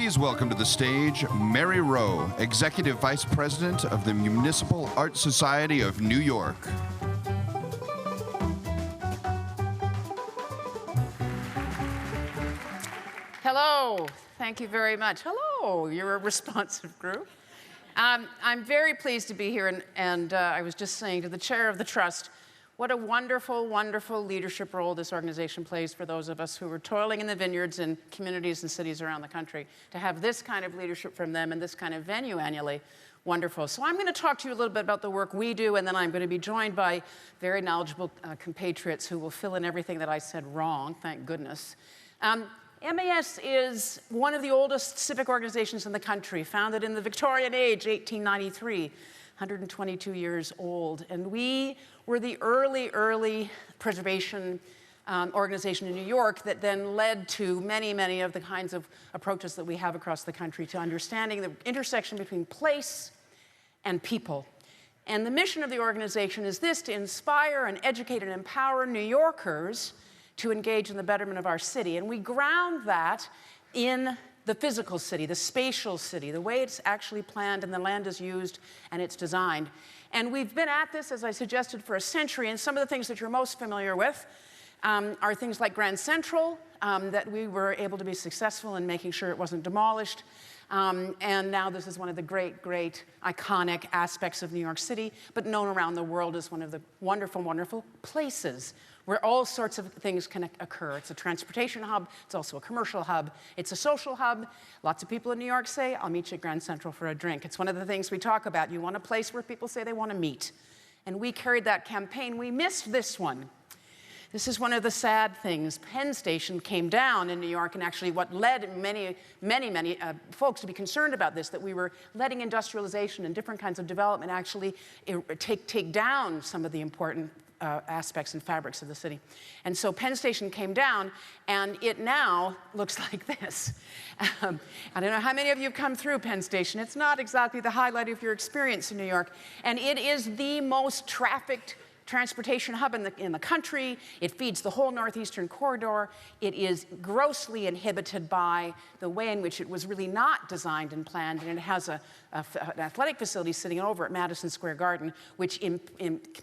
Please welcome to the stage Mary Rowe, Executive Vice President of the Municipal Art Society of New York. Hello, thank you very much. Hello, you're a responsive group. I'm very pleased to be here, and I was just saying to the chair of the trust, what a wonderful, wonderful leadership role this organization plays for those of us who are toiling in the vineyards in communities and cities around the country. To have this kind of leadership from them and this kind of venue annually, wonderful. So I'm going to talk to you a little bit about the work we do, and then I'm going to be joined by very knowledgeable compatriots who will fill in everything that I said wrong, thank goodness. MAS is one of the oldest civic organizations in the country, founded in the Victorian age, 1893. 122 years old, and we were the early preservation organization in New York that then led to many of the kinds of approaches that we have across the country to understanding the intersection between place and people. And the mission of the organization is this: to inspire and educate and empower New Yorkers to engage in the betterment of our city. And we ground that in the physical city, the spatial city, the way it's actually planned and the land is used and it's designed. And we've been at this, as I suggested, for a century, and some of the things that you're most familiar with are things like Grand Central, that we were able to be successful in making sure it wasn't demolished. And now this is one of the great iconic aspects of New York City, but known around the world as one of the wonderful places where all sorts of things can occur. It's a transportation hub, it's also a commercial hub, it's a social hub. Lots of people in New York say, I'll meet you at Grand Central for a drink. It's one of the things we talk about. You want a place where people say they want to meet. And we carried that campaign. We missed this one. This is one of the sad things. Penn Station came down in New York, and actually what led many folks to be concerned about this, that we were letting industrialization and different kinds of development actually take down some of the important aspects and fabrics of the city. And so Penn Station came down, and it now looks like this. I don't know how many of you have come through Penn Station. It's not exactly the highlight of your experience in New York, and it is the most trafficked transportation hub in the country. It feeds the whole northeastern corridor. It is grossly inhibited by the way in which it was really not designed and planned, and it has an athletic facility sitting over at Madison Square Garden, which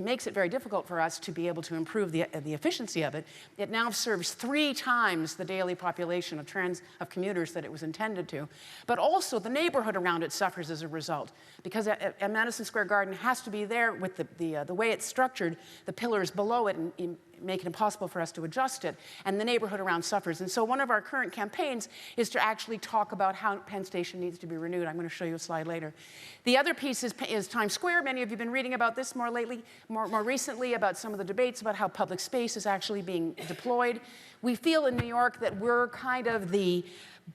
makes it very difficult for us to be able to improve the efficiency of it. It now serves 3 times the daily population of commuters that it was intended to. But also the neighborhood around it suffers as a result, because at Madison Square Garden has to be there with the way it's structured. The pillars below it and make it impossible for us to adjust it, and the neighborhood around suffers. And so one of our current campaigns is to actually talk about how Penn Station needs to be renewed. I'm going to show you a slide later. The other piece is Times Square. Many of you have been reading about this more recently, about some of the debates about how public space is actually being deployed. We feel in New York that we're kind of the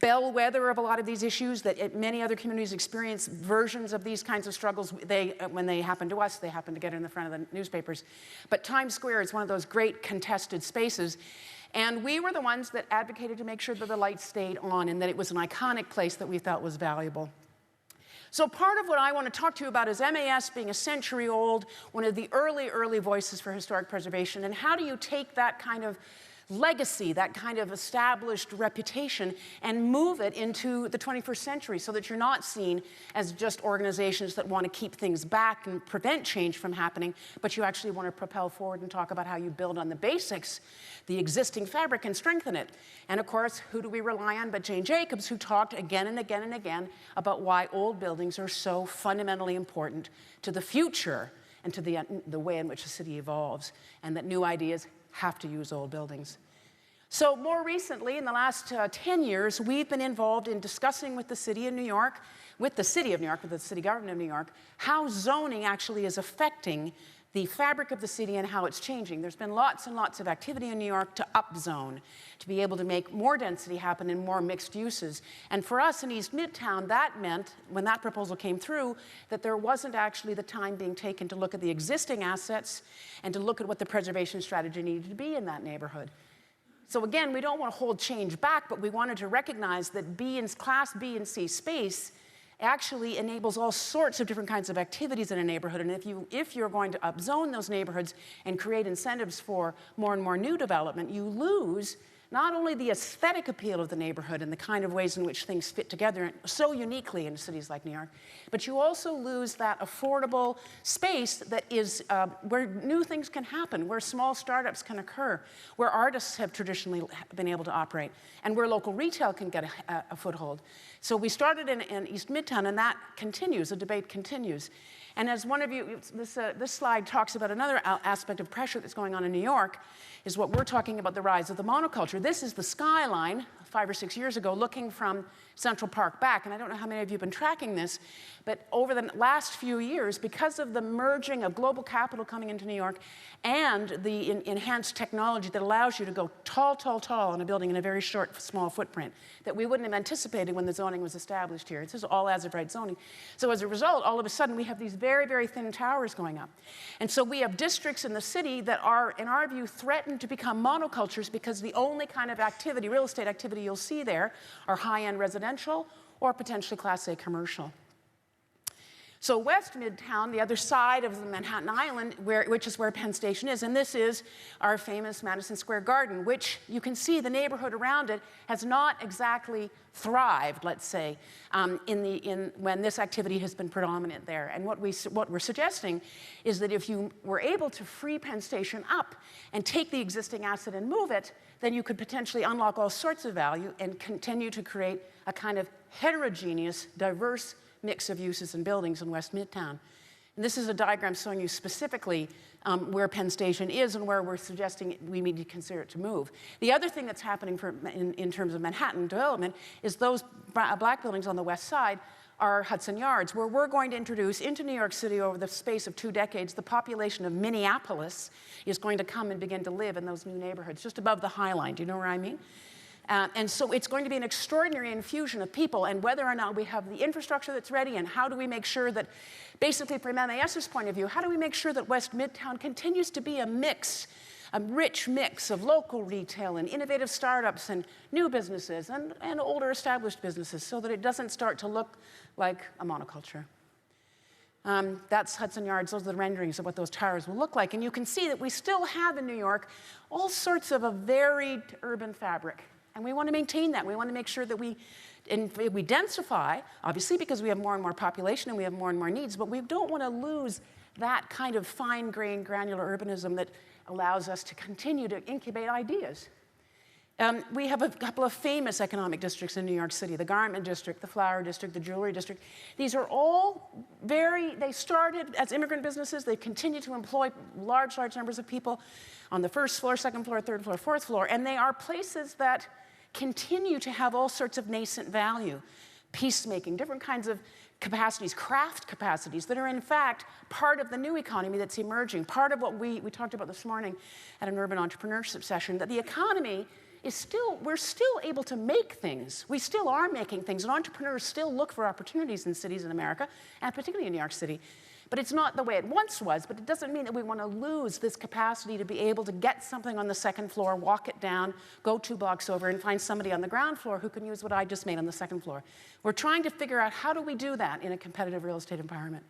bellwether of a lot of these issues, that many other communities experience versions of these kinds of struggles. When they happen to us, they happen to get in the front of the newspapers. But Times Square is one of those great contested spaces. And we were the ones that advocated to make sure that the lights stayed on and that it was an iconic place that we felt was valuable. So part of what I want to talk to you about is MAS being a century old, one of the early voices for historic preservation, and how do you take that kind of legacy, that kind of established reputation, and move it into the 21st century so that you're not seen as just organizations that want to keep things back and prevent change from happening, but you actually want to propel forward and talk about how you build on the basics, the existing fabric, and strengthen it. And of course, who do we rely on but Jane Jacobs, who talked again and again about why old buildings are so fundamentally important to the future and to the way in which the city evolves, and that new ideas have to use old buildings. So more recently, in the last 10 years, we've been involved in discussing with the city of New York, with the city government of New York, how zoning actually is affecting the fabric of the city and how it's changing. There's been lots and lots of activity in New York to upzone, to be able to make more density happen and more mixed uses. And for us in East Midtown, that meant, when that proposal came through, that there wasn't actually the time being taken to look at the existing assets and to look at what the preservation strategy needed to be in that neighborhood. So again, we don't want to hold change back, but we wanted to recognize that Class B and C space actually enables all sorts of different kinds of activities in a neighborhood. And if you're going to upzone those neighborhoods and create incentives for more and more new development, you lose not only the aesthetic appeal of the neighborhood and the kind of ways in which things fit together so uniquely in cities like New York, but you also lose that affordable space that is where new things can happen, where small startups can occur, where artists have traditionally been able to operate, and where local retail can get a foothold. So we started in East Midtown, and that continues, the debate continues. And as one of you, this slide talks about another aspect of pressure that's going on in New York, is what we're talking about, the rise of the monoculture. This is the skyline 5 or 6 years ago, looking from Central Park back. And I don't know how many of you have been tracking this, but over the last few years, because of the merging of global capital coming into New York and the enhanced technology that allows you to go tall, tall, tall on a building in a very short, small footprint that we wouldn't have anticipated when the zoning was established here. This is all as-of-right zoning. So as a result, all of a sudden, we have these very, very thin towers going up. And so we have districts in the city that are, in our view, threatened to become monocultures because the only kind of activity, real estate activity you'll see there are high-end residential or potentially Class A commercial. So West Midtown, the other side of the Manhattan Island, which is where Penn Station is, and this is our famous Madison Square Garden, which you can see the neighborhood around it has not exactly thrived, let's say, when this activity has been predominant there. And what we're suggesting is that if you were able to free Penn Station up and take the existing asset and move it, then you could potentially unlock all sorts of value and continue to create a kind of heterogeneous, diverse mix of uses and buildings in West Midtown. And this is a diagram showing you specifically where Penn Station is and where we're suggesting we need to consider it to move. The other thing that's happening in terms of Manhattan development is those black buildings on the west side are Hudson Yards, where we're going to introduce into New York City over the space of 2 decades, the population of Minneapolis is going to come and begin to live in those new neighborhoods, just above the High Line. Do you know where I mean? And so it's going to be an extraordinary infusion of people, and whether or not we have the infrastructure that's ready, and how do we make sure that, basically from MAS's point of view, how do we make sure that West Midtown continues to be a mix, a rich mix of local retail and innovative startups and new businesses and older established businesses so that it doesn't start to look like a monoculture. That's Hudson Yards. Those are the renderings of what those towers will look like. And you can see that we still have in New York all sorts of a varied urban fabric. And we want to maintain that. We want to make sure that we densify, obviously, because we have more and more population and we have more and more needs, but we don't want to lose that kind of fine-grained, granular urbanism that allows us to continue to incubate ideas. We have a couple of famous economic districts in New York City, the Garment District, the Flower District, the Jewelry District. These are all they started as immigrant businesses. They continue to employ large numbers of people on the first floor, second floor, third floor, fourth floor, and they are places that continue to have all sorts of nascent value, peacemaking, different kinds of capacities, craft capacities that are in fact part of the new economy that's emerging, part of what we talked about this morning at an urban entrepreneurship session, that the economy is we're still able to make things. We still are making things, and entrepreneurs still look for opportunities in cities in America, and particularly in New York City. But it's not the way it once was, but it doesn't mean that we want to lose this capacity to be able to get something on the second floor, walk it down, go 2 blocks over, and find somebody on the ground floor who can use what I just made on the second floor. We're trying to figure out how do we do that in a competitive real estate environment.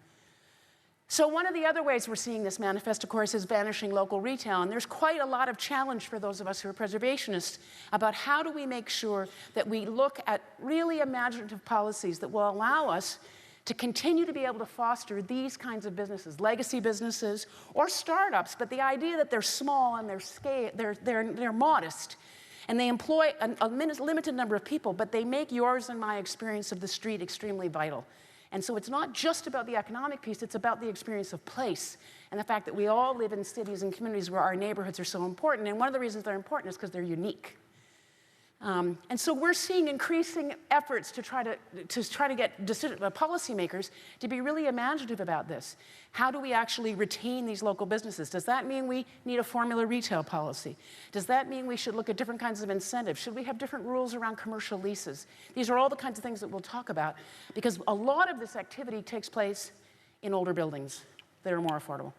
So one of the other ways we're seeing this manifest, of course, is vanishing local retail. And there's quite a lot of challenge for those of us who are preservationists about how do we make sure that we look at really imaginative policies that will allow us to continue to be able to foster these kinds of businesses, legacy businesses or startups, but the idea that they're small and they're modest, and they employ a limited number of people, but they make yours and my experience of the street extremely vital. And so it's not just about the economic piece, it's about the experience of place and the fact that we all live in cities and communities where our neighborhoods are so important. And one of the reasons they're important is because they're unique. And so we're seeing increasing efforts to try to get policymakers to be really imaginative about this. How do we actually retain these local businesses? Does that mean we need a formula retail policy? Does that mean we should look at different kinds of incentives? Should we have different rules around commercial leases? These are all the kinds of things that we'll talk about, because a lot of this activity takes place in older buildings that are more affordable.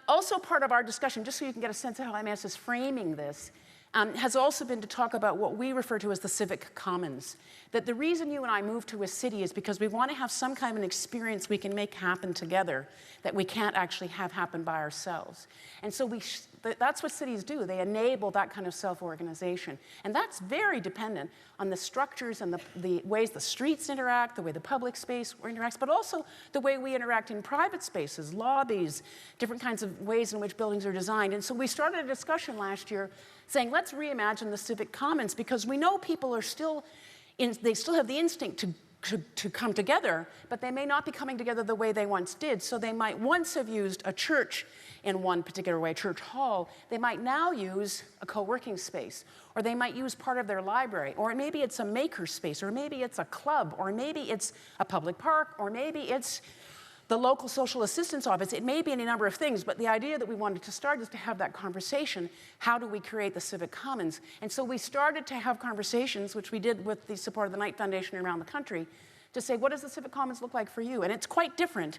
Also part of our discussion, just so you can get a sense of how MS is framing this, has also been to talk about what we refer to as the civic commons. That the reason you and I move to a city is because we want to have some kind of an experience we can make happen together that we can't actually have happen by ourselves. And so we That's what cities do. They enable that kind of self-organization. And that's very dependent on the structures and the ways the streets interact, the way the public space interacts, but also the way we interact in private spaces, lobbies, different kinds of ways in which buildings are designed. And so we started a discussion last year saying, let's reimagine the civic commons, because we know people are still, they still have the instinct to come together, but they may not be coming together the way they once did. So they might once have used a church in one particular way, church hall. They might now use a co-working space, or they might use part of their library, or maybe it's a maker space, or maybe it's a club, or maybe it's a public park, or maybe it's the local social assistance office. It may be any number of things, but the idea that we wanted to start is to have that conversation. How do we create the civic commons? And so we started to have conversations, which we did with the support of the Knight Foundation around the country, to say, what does the civic commons look like for you? And it's quite different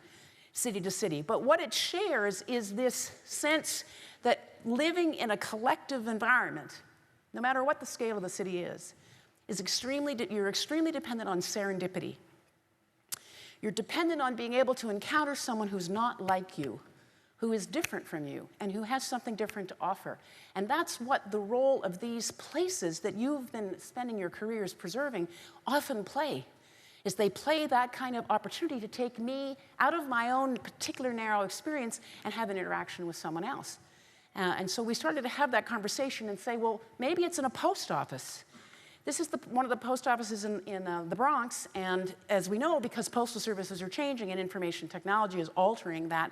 city to city. But what it shares is this sense that living in a collective environment, no matter what the scale of the city is you're extremely dependent on serendipity. You're dependent on being able to encounter someone who's not like you, who is different from you, and who has something different to offer. And that's what the role of these places that you've been spending your careers preserving often play, is they play that kind of opportunity to take me out of my own particular narrow experience and have an interaction with someone else. And so we started to have that conversation and say, well, maybe it's in a post office. This is one of the post offices in the Bronx, and as we know, because postal services are changing and information technology is altering that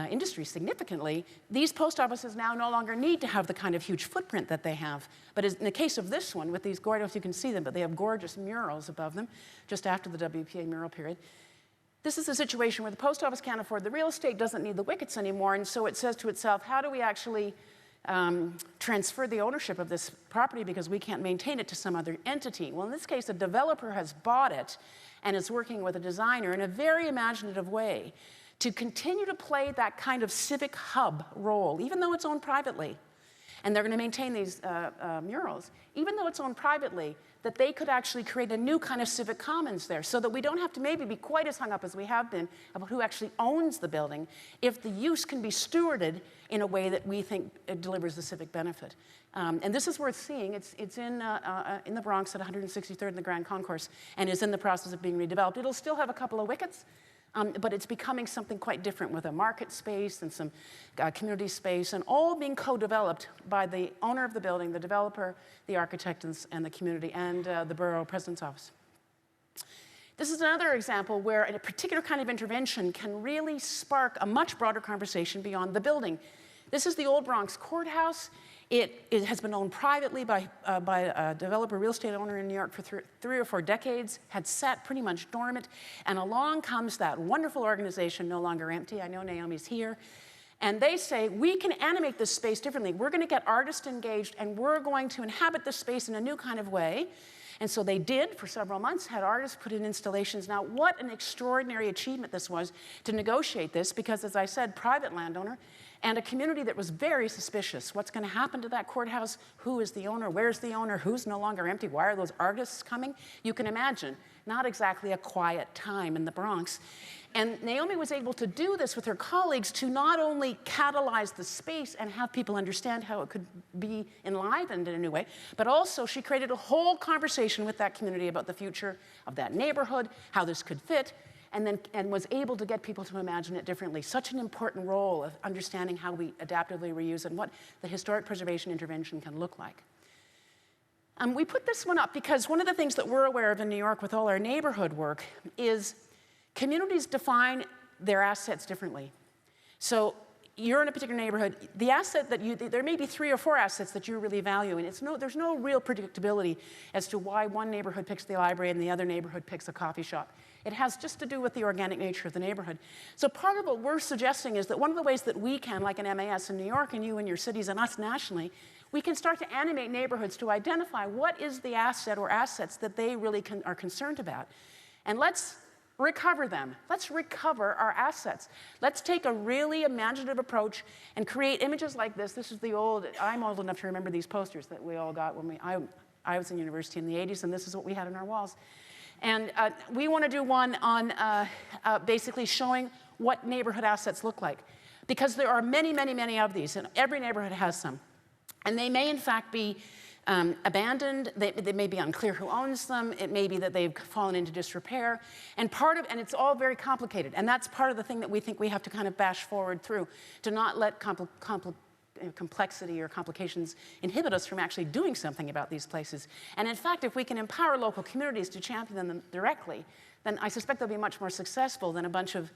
industry significantly, these post offices now no longer need to have the kind of huge footprint that they have. But in the case of this one, with these gorgeous, you can see them, but they have gorgeous murals above them, just after the WPA mural period. This is a situation where the post office can't afford the real estate, doesn't need the wickets anymore, and so it says to itself, how do we actually transfer the ownership of this property because we can't maintain it to some other entity? Well, in this case, a developer has bought it and is working with a designer in a very imaginative way to continue to play that kind of civic hub role, even though it's owned privately. And they're going to maintain these murals, even though it's owned privately, that they could actually create a new kind of civic commons there, so that we don't have to maybe be quite as hung up as we have been about who actually owns the building, if the use can be stewarded in a way that we think it delivers the civic benefit. And this is worth seeing. It's in the Bronx at 163rd and the Grand Concourse, and is in the process of being redeveloped. It'll still have a couple of wickets, but it's becoming something quite different, with a market space and some community space, and all being co-developed by the owner of the building, the developer, the architect, and the community, and the borough president's office. This is another example where a particular kind of intervention can really spark a much broader conversation beyond the building. This is the Old Bronx Courthouse. It has been owned privately by a developer, real estate owner in New York for 3 or 4 decades, had sat pretty much dormant, and along comes that wonderful organization, No Longer Empty. I know Naomi's here. And they say, we can animate this space differently. We're going to get artists engaged, and we're going to inhabit this space in a new kind of way. And so they did for several months, had artists put in installations. Now, what an extraordinary achievement this was to negotiate this, because, as I said, private landowner, and a community that was very suspicious. What's going to happen to that courthouse? Who is the owner? Where's the owner? Who's no longer empty? Why are those artists coming? You can imagine, not exactly a quiet time in the Bronx. And Naomi was able to do this with her colleagues to not only catalyze the space and have people understand how it could be enlivened in a new way, but also she created a whole conversation with that community about the future of that neighborhood, how this could fit, and was able to get people to imagine it differently. Such an important role of understanding how we adaptively reuse and what the historic preservation intervention can look like. We put this one up because one of the things that we're aware of in New York with all our neighborhood work is communities define their assets differently. So you're in a particular neighborhood, the asset that there may be 3 or 4 assets that you really value, and there's no real predictability as to why one neighborhood picks the library and the other neighborhood picks a coffee shop. It has just to do with the organic nature of the neighborhood. So part of what we're suggesting is that one of the ways that we can, like an MAS in New York and you in your cities and us nationally, we can start to animate neighborhoods to identify what is the asset or assets that they really are concerned about. And let's recover them. Let's recover our assets. Let's take a really imaginative approach and create images like this. This is the old, I'm old enough to remember these posters that we all got when I was in university in the 80s, and this is what we had on our walls. And we want to do one on basically showing what neighborhood assets look like. because there are many, many, many of these, and every neighborhood has some. And they may, in fact, be abandoned. They may be unclear who owns them. It may be that they've fallen into disrepair. And it's all very complicated. And that's part of the thing that we think we have to kind of bash forward through, to not let complexity or complications inhibit us from actually doing something about these places. And in fact, if we can empower local communities to champion them directly, then I suspect they'll be much more successful than a bunch of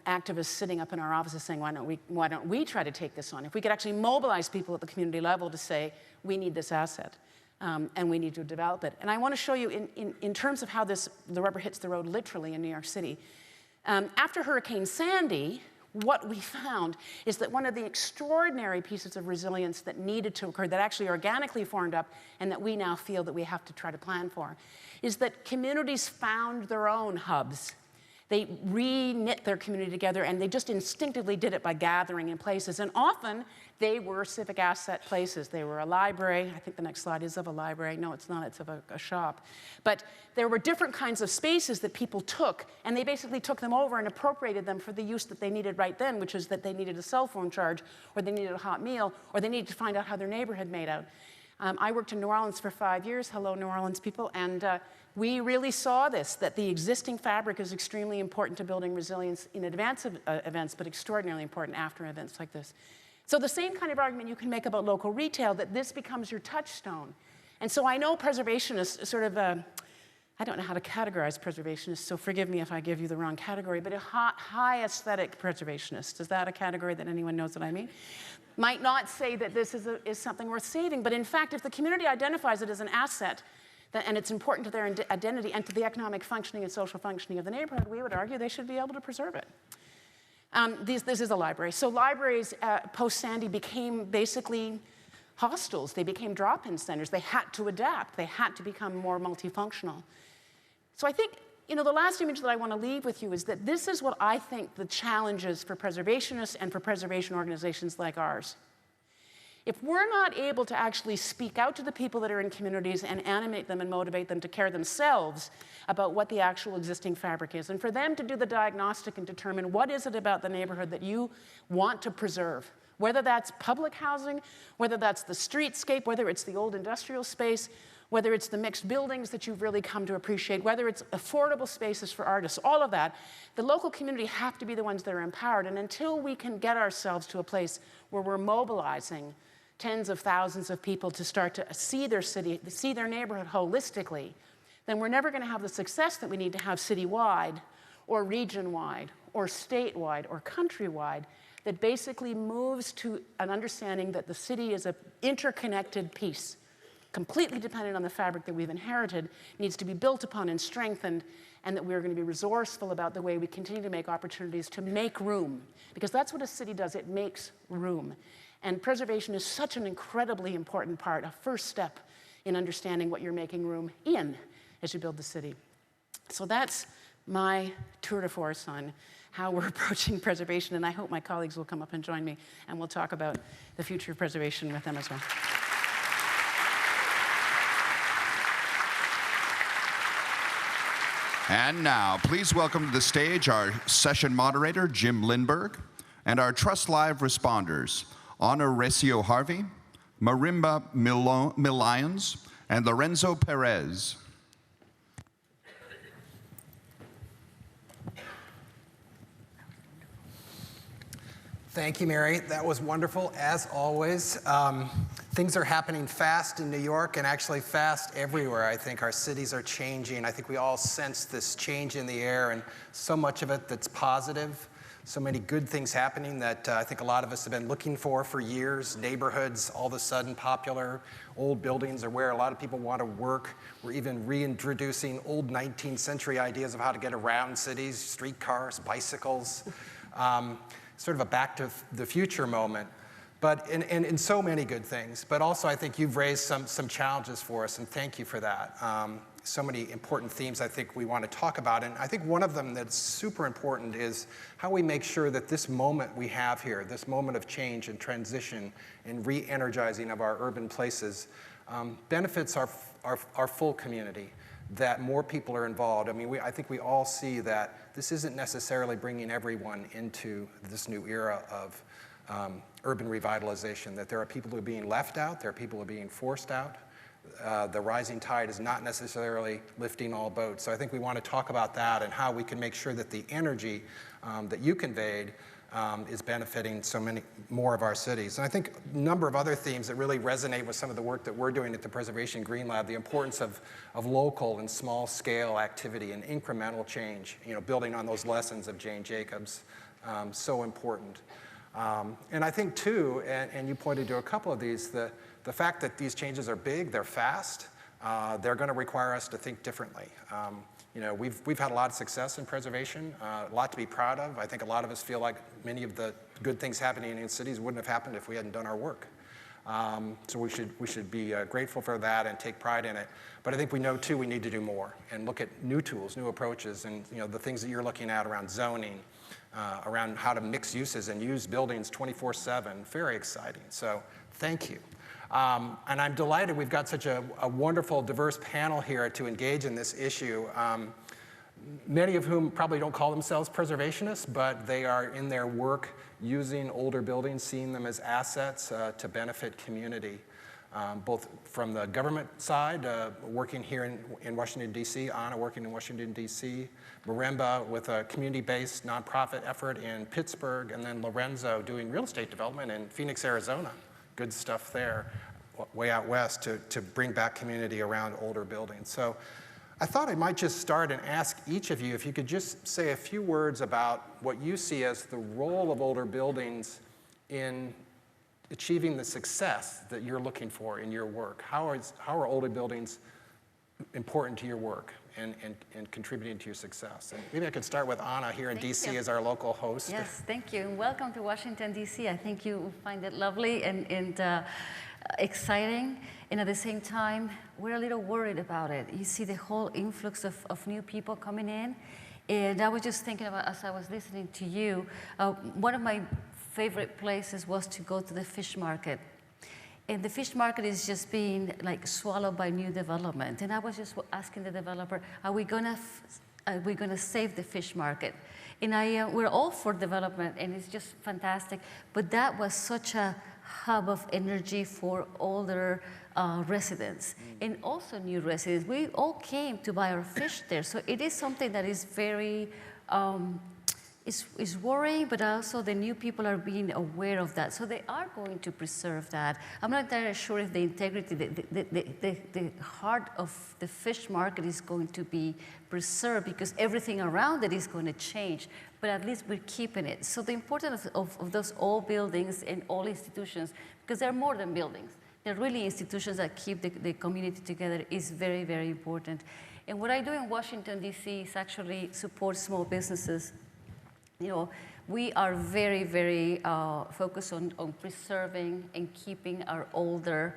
activists sitting up in our offices saying, why don't we try to take this on? If we could actually mobilize people at the community level to say, we need this asset, and we need to develop it. And I want to show you in terms of how the rubber hits the road literally in New York City. After Hurricane Sandy, what we found is that one of the extraordinary pieces of resilience that needed to occur, that actually organically formed up, and that we now feel that we have to try to plan for, is that communities found their own hubs. They re-knit their community together, and they just instinctively did it by gathering in places. And often, they were civic asset places. They were a library. I think the next slide is of a library. No, it's not. It's of a shop. But there were different kinds of spaces that people took, and they basically took them over and appropriated them for the use that they needed right then, which is that they needed a cell phone charge, or they needed a hot meal, or they needed to find out how their neighborhood made out. I worked in New Orleans for 5 years. Hello, New Orleans people. And we really saw this, that the existing fabric is extremely important to building resilience in advance of events, but extraordinarily important after events like this. So the same kind of argument you can make about local retail, that this becomes your touchstone. And so I know preservationists sort of, I don't know how to categorize preservationists, so forgive me if I give you the wrong category, but a high aesthetic preservationist, is that a category that anyone knows what I mean? Might not say that this is something worth saving, but in fact, if the community identifies it as an asset, and it's important to their identity and to the economic functioning and social functioning of the neighborhood, we would argue they should be able to preserve it. This is a library. So libraries post-Sandy became basically hostels. They became drop-in centers. They had to adapt. They had to become more multifunctional. So I think, the last image that I want to leave with you is that this is what I think the challenge is for preservationists and for preservation organizations like ours. If we're not able to actually speak out to the people that are in communities and animate them and motivate them to care themselves about what the actual existing fabric is, and for them to do the diagnostic and determine what is it about the neighborhood that you want to preserve, whether that's public housing, whether that's the streetscape, whether it's the old industrial space, whether it's the mixed buildings that you've really come to appreciate, whether it's affordable spaces for artists, all of that, the local community have to be the ones that are empowered. And until we can get ourselves to a place where we're mobilizing tens of thousands of people to start to see their city, see their neighborhood holistically, then we're never going to have the success that we need to have citywide or region-wide or statewide or countrywide that basically moves to an understanding that the city is an interconnected piece, completely dependent on the fabric that we've inherited, needs to be built upon and strengthened, and that we're going to be resourceful about the way we continue to make opportunities to make room. Because that's what a city does, it makes room. And preservation is such an incredibly important part, a first step in understanding what you're making room in as you build the city. So that's my tour de force on how we're approaching preservation, and I hope my colleagues will come up and join me, and we'll talk about the future of preservation with them as well. And now, please welcome to the stage our session moderator, Jim Lindberg, and our TrustLive responders, Recio Harvey, Marimba Millions, and Lorenzo Perez. Thank you, Mary. That was wonderful, as always. Things are happening fast in New York and actually fast everywhere. I think our cities are changing. I think we all sense this change in the air, and so much of it that's positive. So many good things happening that I think a lot of us have been looking for years. Neighborhoods all of a sudden popular. Old buildings are where a lot of people want to work. We're even reintroducing old 19th century ideas of how to get around cities, streetcars, bicycles. Sort of a back to the future moment. But in so many good things. But also I think you've raised some challenges for us, and thank you for that. So many important themes I think we want to talk about. And I think one of them that's super important is how we make sure that this moment we have here, this moment of change and transition and re-energizing of our urban places benefits our full community. that more people are involved. I mean, I think we all see that this isn't necessarily bringing everyone into this new era of urban revitalization, that there are people who are being left out, there are people who are being forced out. The rising tide is not necessarily lifting all boats. So I think we want to talk about that and how we can make sure that the energy that you conveyed is benefiting so many more of our cities. And I think a number of other themes that really resonate with some of the work that we're doing at the Preservation Green Lab, the importance of local and small scale activity and incremental change, building on those lessons of Jane Jacobs, so important. And I think too, and you pointed to a couple of these, the fact that these changes are big, they're fast, they're going to require us to think differently. We've had a lot of success in preservation, a lot to be proud of. I think a lot of us feel like many of the good things happening in cities wouldn't have happened if we hadn't done our work. So we should be grateful for that and take pride in it. But I think we know too we need to do more and look at new tools, new approaches, and the things that you're looking at around zoning, around how to mix uses and use buildings 24/7. Very exciting. So thank you. And I'm delighted we've got such a wonderful, diverse panel here to engage in this issue. Many of whom probably don't call themselves preservationists, but they are in their work using older buildings, seeing them as assets to benefit community, both from the government side, working here in Washington, D.C., Anna working in Washington, D.C., Marimba with a community-based nonprofit effort in Pittsburgh, and then Lorenzo doing real estate development in Phoenix, Arizona. Good stuff there, way out west, to bring back community around older buildings. So I thought I might just start and ask each of you if you could just say a few words about what you see as the role of older buildings in achieving the success that you're looking for in your work. How are older buildings important to your work and contributing to your success? And maybe I could start with Anna here in DC as our local host. Yes, thank you. And welcome to Washington, D.C. I think you find it lovely and exciting. And at the same time, we're a little worried about it. You see the whole influx of new people coming in. And I was just thinking about, as I was listening to you, one of my favorite places was to go to the fish market. And the fish market is just being like swallowed by new development. And I was just asking the developer, are we gonna save the fish market? And we're all for development, and it's just fantastic. But that was such a hub of energy for older residents and also new residents. We all came to buy our fish there. So it is something that is very, is worrying, but also the new people are being aware of that. So they are going to preserve that. I'm not entirely sure if the integrity, the heart of the fish market is going to be preserved because everything around it is going to change, but at least we're keeping it. So the importance of those old buildings and all institutions, because they're more than buildings, they're really institutions that keep the community together, is very, very important. And what I do in Washington, D.C. is actually support small businesses. We are very, very focused on preserving and keeping our older,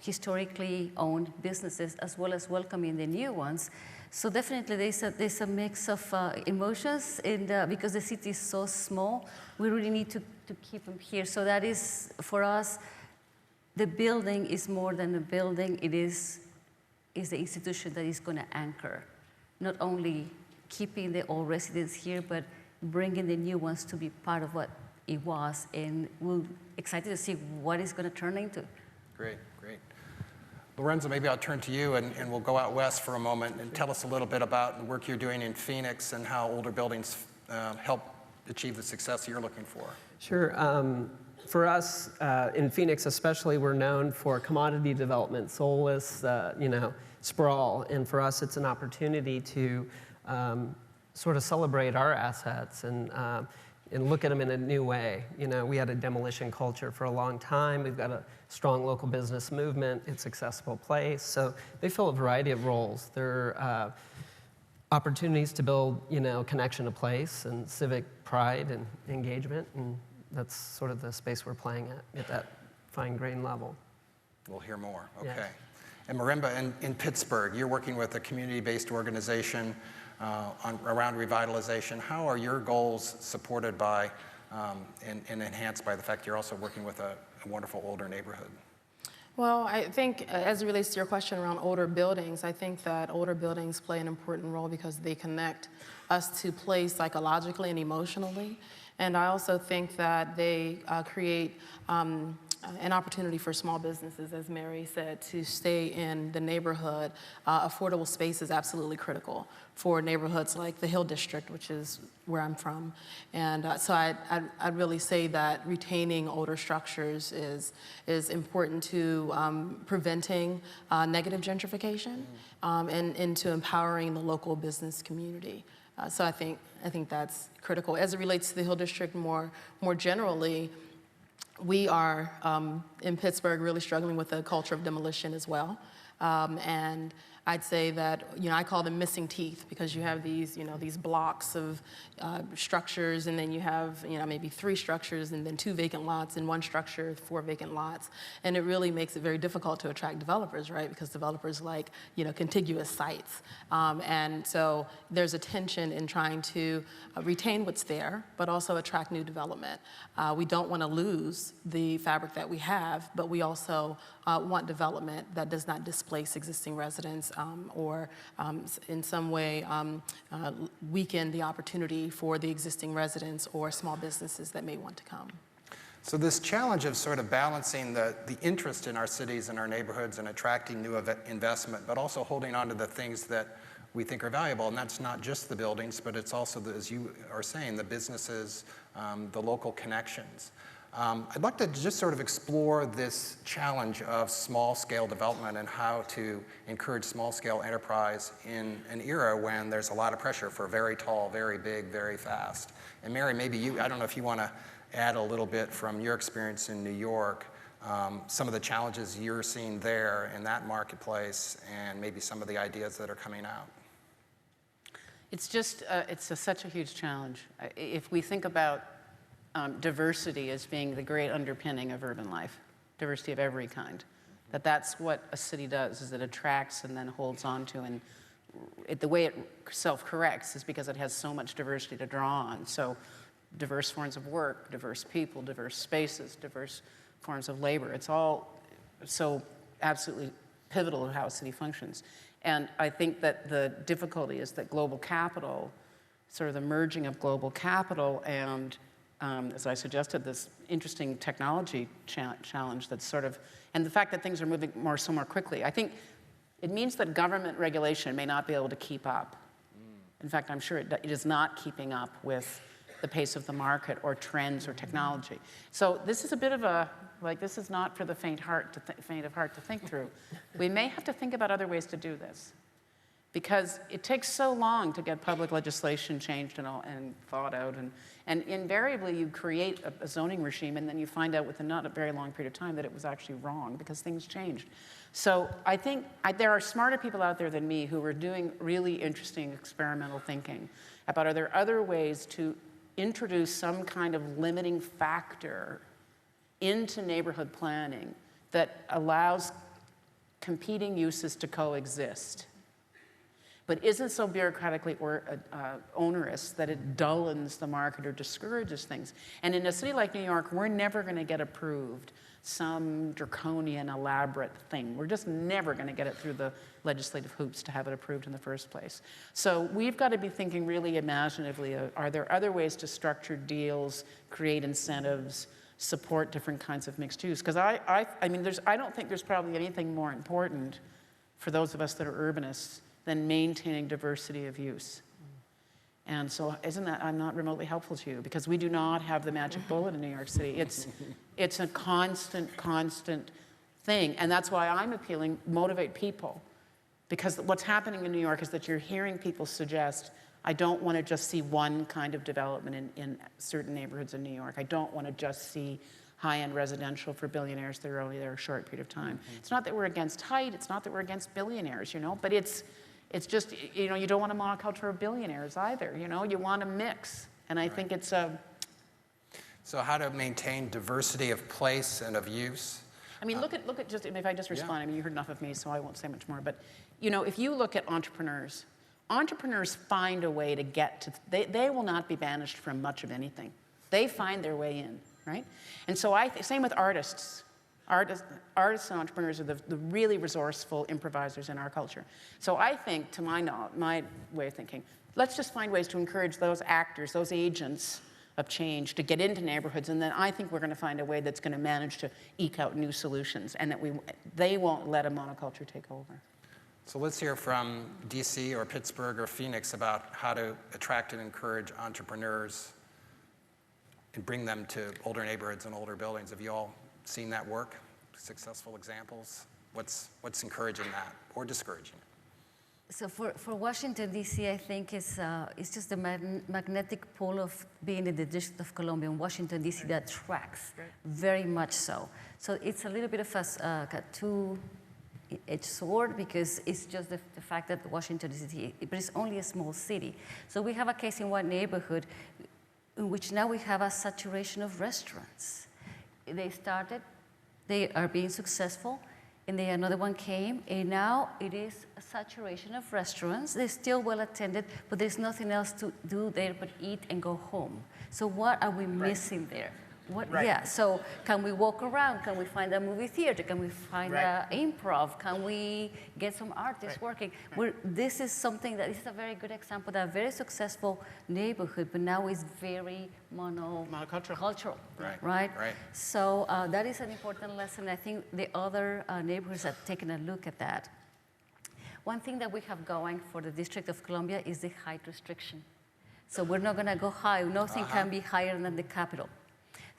historically owned businesses, as well as welcoming the new ones. So definitely there's a mix of emotions, and because the city is so small, we really need to keep them here. So that is, for us, the building is more than a building. It is the institution that is going to anchor, not only keeping the old residents here, but bringing the new ones to be part of what it was. And we're excited to see what it's going to turn into. Great, great. Lorenzo, maybe I'll turn to you and we'll go out west for a moment and tell us a little bit about the work you're doing in Phoenix and how older buildings help achieve the success you're looking for. Sure. For us, in Phoenix especially, we're known for commodity development, soulless, sprawl. And for us, it's an opportunity to sort of celebrate our assets and look at them in a new way. We had a demolition culture for a long time. We've got a strong local business movement. It's an accessible place. So they fill a variety of roles. They're opportunities to build, connection to place and civic pride and engagement. And that's sort of the space we're playing at that fine-grained level. We'll hear more. Okay. Yes. And Marimba, in Pittsburgh, you're working with a community-based organization around revitalization. How are your goals supported by and enhanced by the fact you're also working with a wonderful older neighborhood? Well, I think as it relates to your question around older buildings, I think that older buildings play an important role because they connect us to place psychologically and emotionally. And I also think that they create an opportunity for small businesses, as Mary said, to stay in the neighborhood. Affordable space is absolutely critical for neighborhoods like the Hill District, which is where I'm from. And so I'd really say that retaining older structures is important to preventing negative gentrification and to empowering the local business community. So I think that's critical. As it relates to the Hill District more generally, we are in Pittsburgh really struggling with a culture of demolition as well. And I'd say that, I call them missing teeth because you have these, these blocks of structures, and then you have, maybe 3 structures and then 2 vacant lots, and 1 structure, 4 vacant lots. And it really makes it very difficult to attract developers, right? Because developers like, contiguous sites. And so there's a tension in trying to retain what's there, but also attract new development. We don't want to lose the fabric that we have, but we also want development that does not displace existing residents or in some way weaken the opportunity for the existing residents or small businesses that may want to come. So this challenge of sort of balancing the interest in our cities and our neighborhoods and attracting new investment, but also holding on to the things that we think are valuable, and that's not just the buildings, but it's also, as you are saying, the businesses, the local connections. I'd like to just sort of explore this challenge of small-scale development and how to encourage small-scale enterprise in an era when there's a lot of pressure for very tall, very big, very fast. And Mary, maybe I don't know if you want to add a little bit from your experience in New York, some of the challenges you're seeing there in that marketplace, and maybe some of the ideas that are coming out. It's just, such a huge challenge. If we think about diversity as being the great underpinning of urban life, diversity of every kind, that's what a city does, is it attracts and then holds on to, and the way it self-corrects is because it has so much diversity to draw on. So diverse forms of work, diverse people, diverse spaces, diverse forms of labor. It's all so absolutely pivotal to how a city functions. And I think that the difficulty is that global capital, sort of the merging of global capital and as I suggested, this interesting technology challenge that's sort of, and the fact that things are moving so more quickly. I think it means that government regulation may not be able to keep up. In fact, I'm sure it is not keeping up with the pace of the market or trends or technology. So this is a bit of a, this is not for the faint of heart to think through. We may have to think about other ways to do this, because it takes so long to get public legislation changed and thought out. And invariably, you create a zoning regime, and then you find out within not a very long period of time that it was actually wrong because things changed. So I think there are smarter people out there than me who are doing really interesting experimental thinking about, are there other ways to introduce some kind of limiting factor into neighborhood planning that allows competing uses to coexist, but isn't so bureaucratically onerous that it dullens the market or discourages things. And in a city like New York, we're never going to get approved some draconian, elaborate thing. We're just never going to get it through the legislative hoops to have it approved in the first place. So we've got to be thinking really imaginatively, are there other ways to structure deals, create incentives, support different kinds of mixed use? Because I don't think there's probably anything more important for those of us that are urbanists than maintaining diversity of use. And so isn't that, I'm not remotely helpful to you, because we do not have the magic bullet in New York City. It's a constant thing. And that's why I'm appealing, motivate people. Because what's happening in New York is that you're hearing people suggest, I don't want to just see one kind of development in certain neighborhoods in New York. I don't want to just see high-end residential for billionaires that are only there a short period of time. It's not that we're against height, it's not that we're against billionaires, but it's just, you don't want a monoculture of billionaires either, you want a mix. And I think it's a... So how to maintain diversity of place and of use? I mean, look at just, if I just respond, I mean, you heard enough of me, so I won't say much more, but, if you look at entrepreneurs find a way to get to, they will not be banished from much of anything. They find their way in, right? And so same with artists. artists and entrepreneurs are the really resourceful improvisers in our culture. So I think, to my way of thinking, let's just find ways to encourage those actors, those agents of change to get into neighborhoods, and then I think we're going to find a way that's going to manage to eke out new solutions, and that they won't let a monoculture take over. So let's hear from DC or Pittsburgh or Phoenix about how to attract and encourage entrepreneurs and bring them to older neighborhoods and older buildings. Have you all seen that work? Successful examples? What's encouraging that or discouraging it? So for Washington, D.C., I think it's just the magnetic pull of being in the District of Columbia in Washington, D.C. that tracks, very much so. So it's a little bit of a two-edged sword, because it's just the fact that Washington, D.C., but it's only a small city. So we have a case in one neighborhood in which now we have a saturation of restaurants. They are being successful, and then another one came, and now it is a saturation of restaurants. They're still well attended, but there's nothing else to do there but eat and go home. So what are we missing there? Yeah, so can we walk around? Can we find a movie theater? Can we find an improv? Can we get some artists working? This is something that is a very good example that a very successful neighborhood, but now is very monocultural, right? So that is an important lesson. I think the other neighborhoods have taken a look at that. One thing that we have going for the District of Columbia is the height restriction. So we're not going to go high. Nothing can be higher than the Capitol.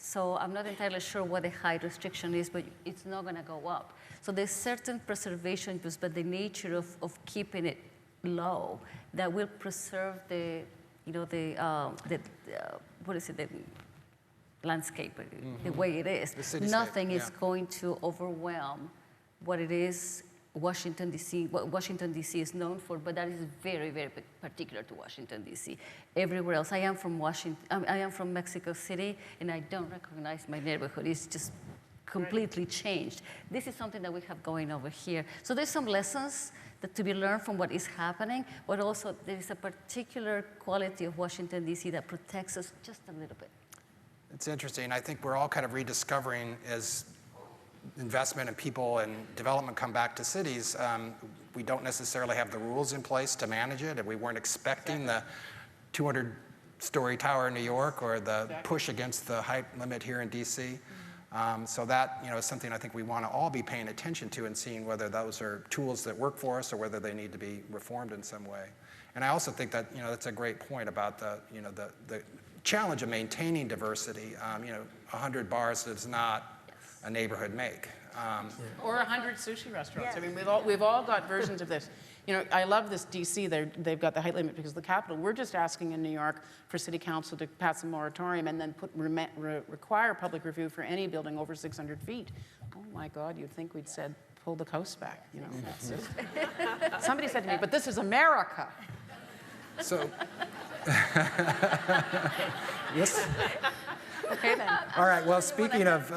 So I'm not entirely sure what the height restriction is, but it's not going to go up. So there's certain preservation, but the nature of keeping it low that will preserve the landscape, the way it is. Nothing is going to overwhelm what it is Washington, D.C., what Washington, D.C. is known for, but that is very, very particular to Washington, D.C. Everywhere else, I am from Mexico City, and I don't recognize my neighborhood. It's just completely changed. This is something that we have going over here. So there's some lessons to be learned from what is happening, but also there is a particular quality of Washington, D.C. that protects us just a little bit. It's interesting. I think we're all kind of rediscovering as investment and people and development come back to cities, we don't necessarily have the rules in place to manage it, and we weren't expecting the 200-story tower in New York or the push against the height limit here in D.C. So that is something I think we want to all be paying attention to and seeing whether those are tools that work for us or whether they need to be reformed in some way. And I also think that that's a great point about the challenge of maintaining diversity. 100 bars does not a neighborhood make. Or 100 sushi restaurants. I mean, we've all got versions of this. I love this DC. They've got the height limit because of the Capitol. We're just asking in New York for City Council to pass a moratorium and then require public review for any building over 600 feet. Oh my God, you'd think we'd said pull the coast back. That's just... Somebody said to me, but this is America. So, yes. Okay then. All right, well, speaking of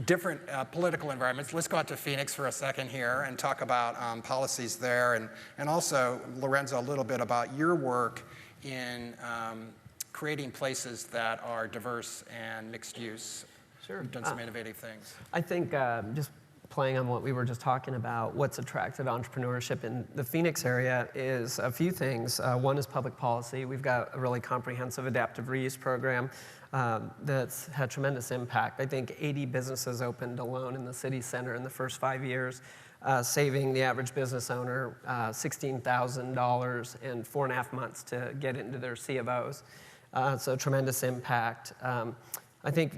different political environments, let's go out to Phoenix for a second here and talk about policies there, and also, Lorenzo, a little bit about your work in creating places that are diverse and mixed use. Sure. You've done some innovative things. I think just playing on what we were just talking about, what's attracted entrepreneurship in the Phoenix area is a few things. One is public policy. We've got a really comprehensive adaptive reuse program that's had tremendous impact. I think 80 businesses opened alone in the city center in the first 5 years, saving the average business owner $16,000 in 4.5 months to get into their C of Os. So tremendous impact. I think,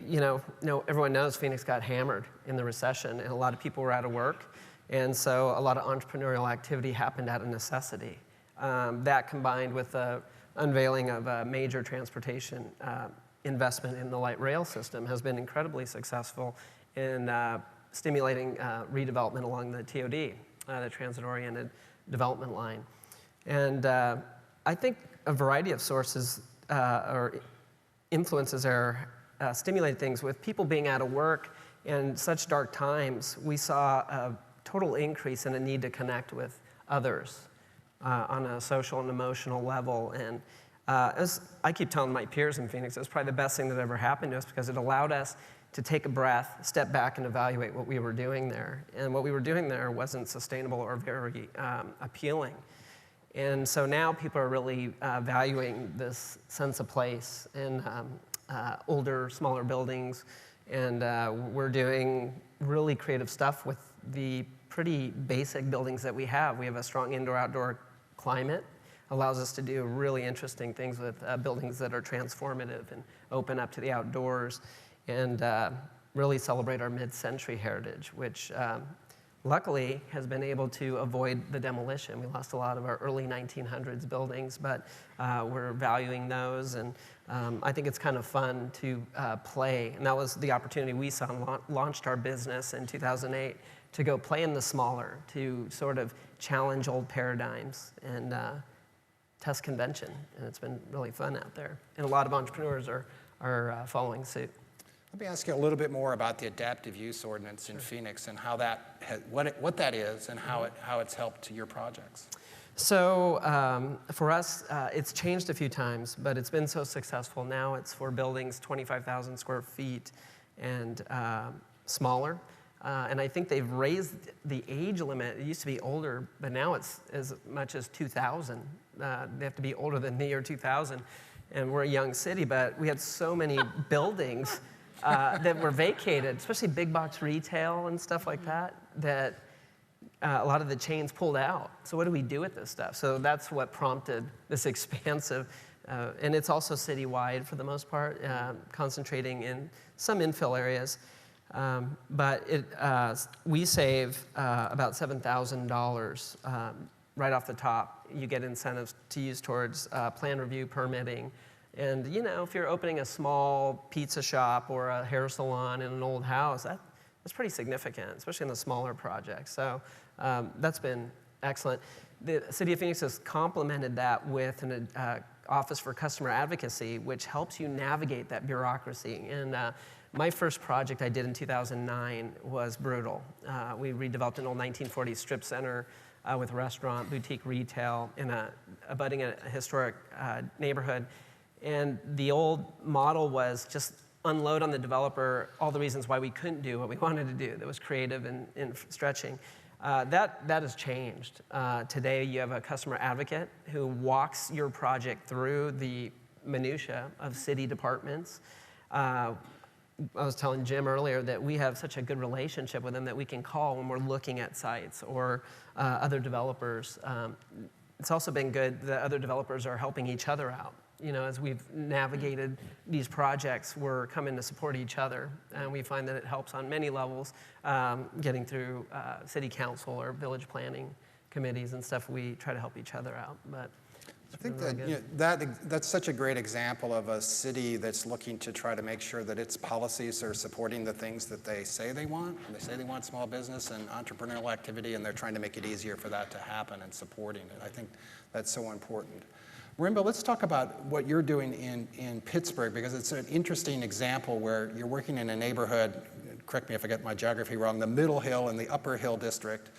everyone knows Phoenix got hammered in the recession, and a lot of people were out of work. And so a lot of entrepreneurial activity happened out of necessity. That combined with the unveiling of a major transportation investment in the light rail system has been incredibly successful in stimulating redevelopment along the TOD, the transit-oriented development line. And I think a variety of sources or influences are stimulated things. With people being out of work and such dark times, we saw a total increase in a need to connect with others on a social and emotional level. And as I keep telling my peers in Phoenix, it was probably the best thing that ever happened to us because it allowed us to take a breath, step back, and evaluate what we were doing there. And what we were doing there wasn't sustainable or very appealing. And so now people are really valuing this sense of place in older, smaller buildings. And we're doing really creative stuff with the pretty basic buildings that we have. We have a strong indoor-outdoor climate, allows us to do really interesting things with buildings that are transformative and open up to the outdoors, and really celebrate our mid-century heritage, which luckily has been able to avoid the demolition. We lost a lot of our early 1900s buildings, but we're valuing those, and I think it's kind of fun to play. And that was the opportunity we saw and launched our business in 2008 to go play in the smaller, to sort of challenge old paradigms and test convention. And it's been really fun out there. And a lot of entrepreneurs are following suit. Let me ask you a little bit more about the adaptive use ordinance in Phoenix and how that what that is and how it's helped your projects. So for us, it's changed a few times, but it's been so successful. Now it's for buildings 25,000 square feet and smaller. And I think they've raised the age limit. It used to be older, but now it's as much as 2,000. They have to be older than the year 2000. And we're a young city, but we had so many buildings that were vacated, especially big box retail and stuff like that, that a lot of the chains pulled out. So what do we do with this stuff? So that's what prompted this expansive, and it's also citywide for the most part, concentrating in some infill areas. But we save about $7,000 right off the top. You get incentives to use towards plan review, permitting. And if you're opening a small pizza shop or a hair salon in an old house, that's pretty significant, especially in the smaller projects. So that's been excellent. The City of Phoenix has complemented that with an Office for Customer Advocacy, which helps you navigate that bureaucracy. And my first project I did in 2009 was brutal. We redeveloped an old 1940s strip center with restaurant, boutique retail, abutting a historic neighborhood. And the old model was just unload on the developer all the reasons why we couldn't do what we wanted to do that was creative and stretching. That has changed. Today you have a customer advocate who walks your project through the minutia of city departments. I was telling Jim earlier that we have such a good relationship with them that we can call when we're looking at sites or other developers. It's also been good that other developers are helping each other out. As we've navigated these projects, we're coming to support each other. And we find that it helps on many levels, getting through city council or village planning committees and stuff. We try to help each other out. But I think that that's such a great example of a city that's looking to try to make sure that its policies are supporting the things that they say they want. They say they want small business and entrepreneurial activity, and they're trying to make it easier for that to happen and supporting it. I think that's so important. Marimba, let's talk about what you're doing in Pittsburgh, because it's an interesting example where you're working in a neighborhood, correct me if I get my geography wrong, the Middle Hill and the Upper Hill district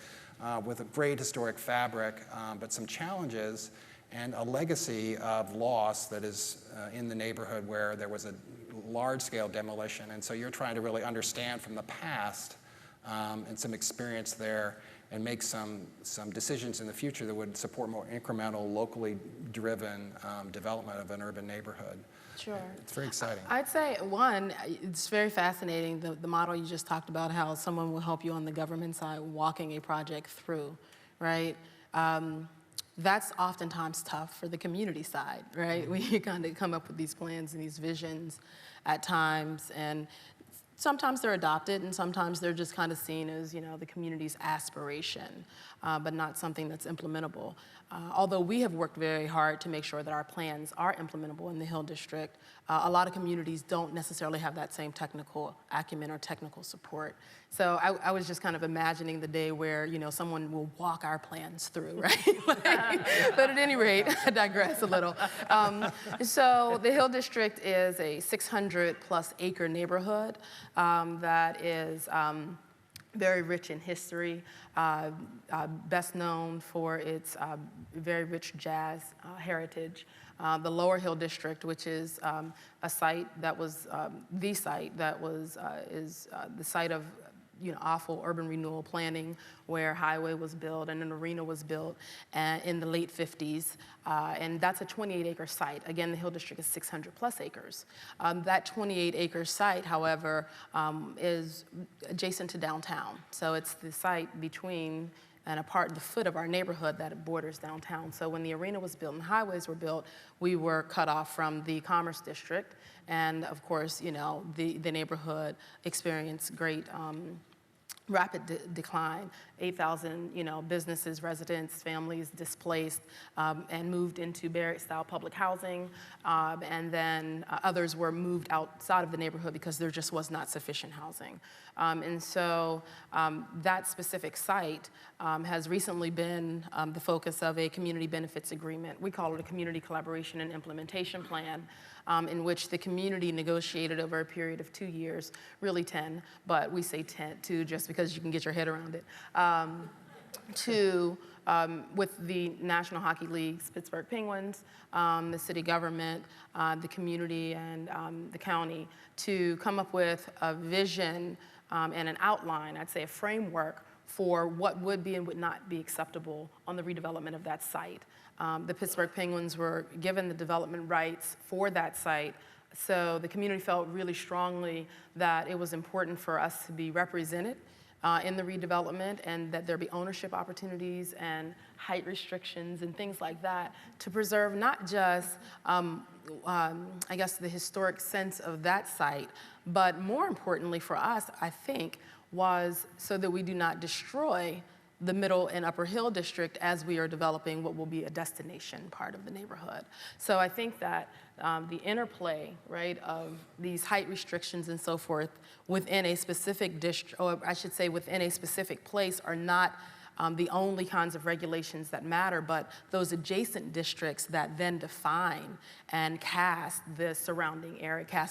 with a great historic fabric, but some challenges and a legacy of loss that is in the neighborhood where there was a large-scale demolition. And so you're trying to really understand from the past and some experience there and make some decisions in the future that would support more incremental, locally driven development of an urban neighborhood. Sure. It's very exciting. I'd say, one, it's very fascinating, the model you just talked about, how someone will help you on the government side walking a project through, right? That's oftentimes tough for the community side, right? We kind of come up with these plans and these visions at times, and sometimes they're adopted, and sometimes they're just kind of seen as, the community's aspiration, but not something that's implementable. Although we have worked very hard to make sure that our plans are implementable in the Hill District, a lot of communities don't necessarily have that same technical acumen or technical support. So I was just kind of imagining the day where, someone will walk our plans through, right? But at any rate, I digress a little. So the Hill District is a 600+ acre neighborhood that is very rich in history, best known for its very rich jazz heritage. The Lower Hill District, which is a site that was the site that was is the site of awful urban renewal planning, where highway was built and an arena was built in the late 50s. And that's a 28-acre site. Again, the Hill District is 600 plus acres. That 28-acre site, however, is adjacent to downtown. So it's the site between and the foot of our neighborhood that borders downtown. So when the arena was built and highways were built, we were cut off from the Commerce District. And of course, the neighborhood experienced great rapid decline. 8,000, businesses, residents, families displaced and moved into barrack-style public housing, and then others were moved outside of the neighborhood because there just was not sufficient housing. And so that specific site has recently been the focus of a community benefits agreement. We call it a community collaboration and implementation plan, in which the community negotiated over a period of 2 years, really 10, but we say 2 just because you can get your head around it, with the National Hockey League's Pittsburgh Penguins, the city government, the community, and the county to come up with a vision and an outline, I'd say a framework for what would be and would not be acceptable on the redevelopment of that site. The Pittsburgh Penguins were given the development rights for that site, so the community felt really strongly that it was important for us to be represented in the redevelopment, and that there be ownership opportunities and height restrictions and things like that to preserve not just, I guess, the historic sense of that site, but more importantly for us, I think, was so that we do not destroy the Middle and Upper Hill District as we are developing what will be a destination part of the neighborhood. So I think that the interplay, right, of these height restrictions and so forth within a specific district, or I should say within a specific place, are not the only kinds of regulations that matter, but those adjacent districts that then define and cast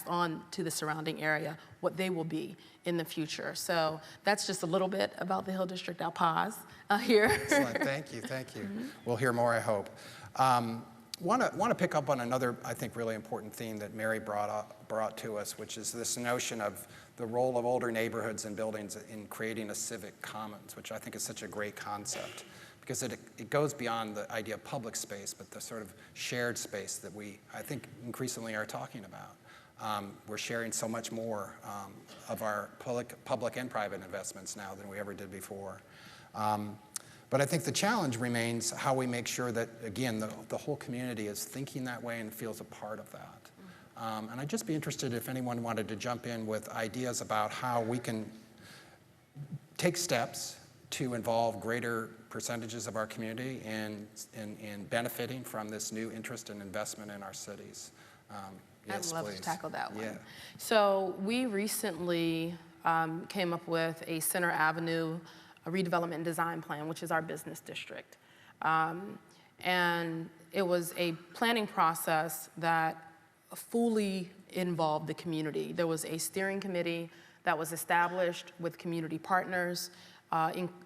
on to the surrounding area what they will be in the future. So that's just a little bit about the Hill District. I'll pause here. Excellent, thank you. Mm-hmm. We'll hear more, I hope. Want to pick up on another, I think, really important theme that Mary brought to us, which is this notion of the role of older neighborhoods and buildings in creating a civic commons, which I think is such a great concept, because it goes beyond the idea of public space, but the sort of shared space that we, I think, increasingly are talking about. We're sharing so much more of our public and private investments now than we ever did before. But I think the challenge remains how we make sure that, again, the whole community is thinking that way and feels a part of that. And I'd just be interested if anyone wanted to jump in with ideas about how we can take steps to involve greater percentages of our community in benefiting from this new interest and investment in our cities. Yes, I'd love please. to tackle that one. Yeah. So we recently came up with a Center Avenue redevelopment and design plan, which is our business district. And it was a planning process that fully involved the community. There was a steering committee that was established with community partners.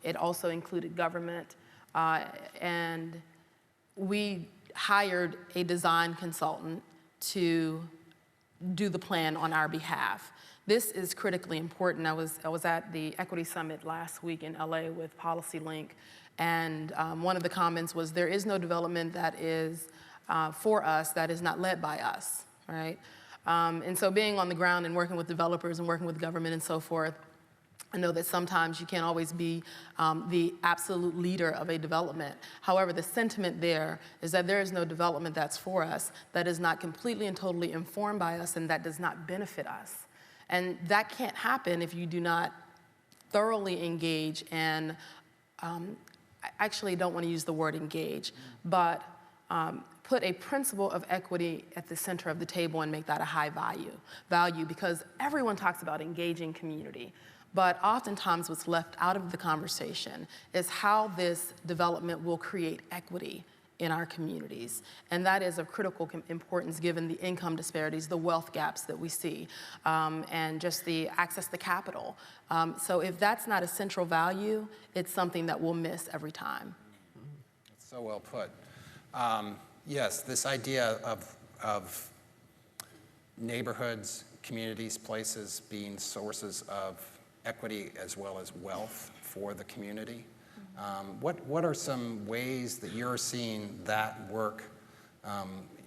It also included government. And we hired a design consultant to do the plan on our behalf. This is critically important. I was at the Equity Summit last week in LA with Policy Link, and one of the comments was there is no development that is for us that is not led by us, right? And so being on the ground and working with developers and working with government and so forth, I know that sometimes you can't always be the absolute leader of a development. However, the sentiment there is that there is no development that's for us that is not completely and totally informed by us and that does not benefit us. And that can't happen if you do not thoroughly engage and, I actually don't want to use the word engage, but put a principle of equity at the center of the table and make that a high value, because everyone talks about engaging community. But oftentimes what's left out of the conversation is how this development will create equity in our communities. And that is of critical importance given the income disparities, the wealth gaps that we see, and just the access to capital. So if that's not a central value, it's something that we'll miss every time. That's so well put. Yes, this idea of neighborhoods, communities, places being sources of equity as well as wealth for the community. What are some ways that you're seeing that work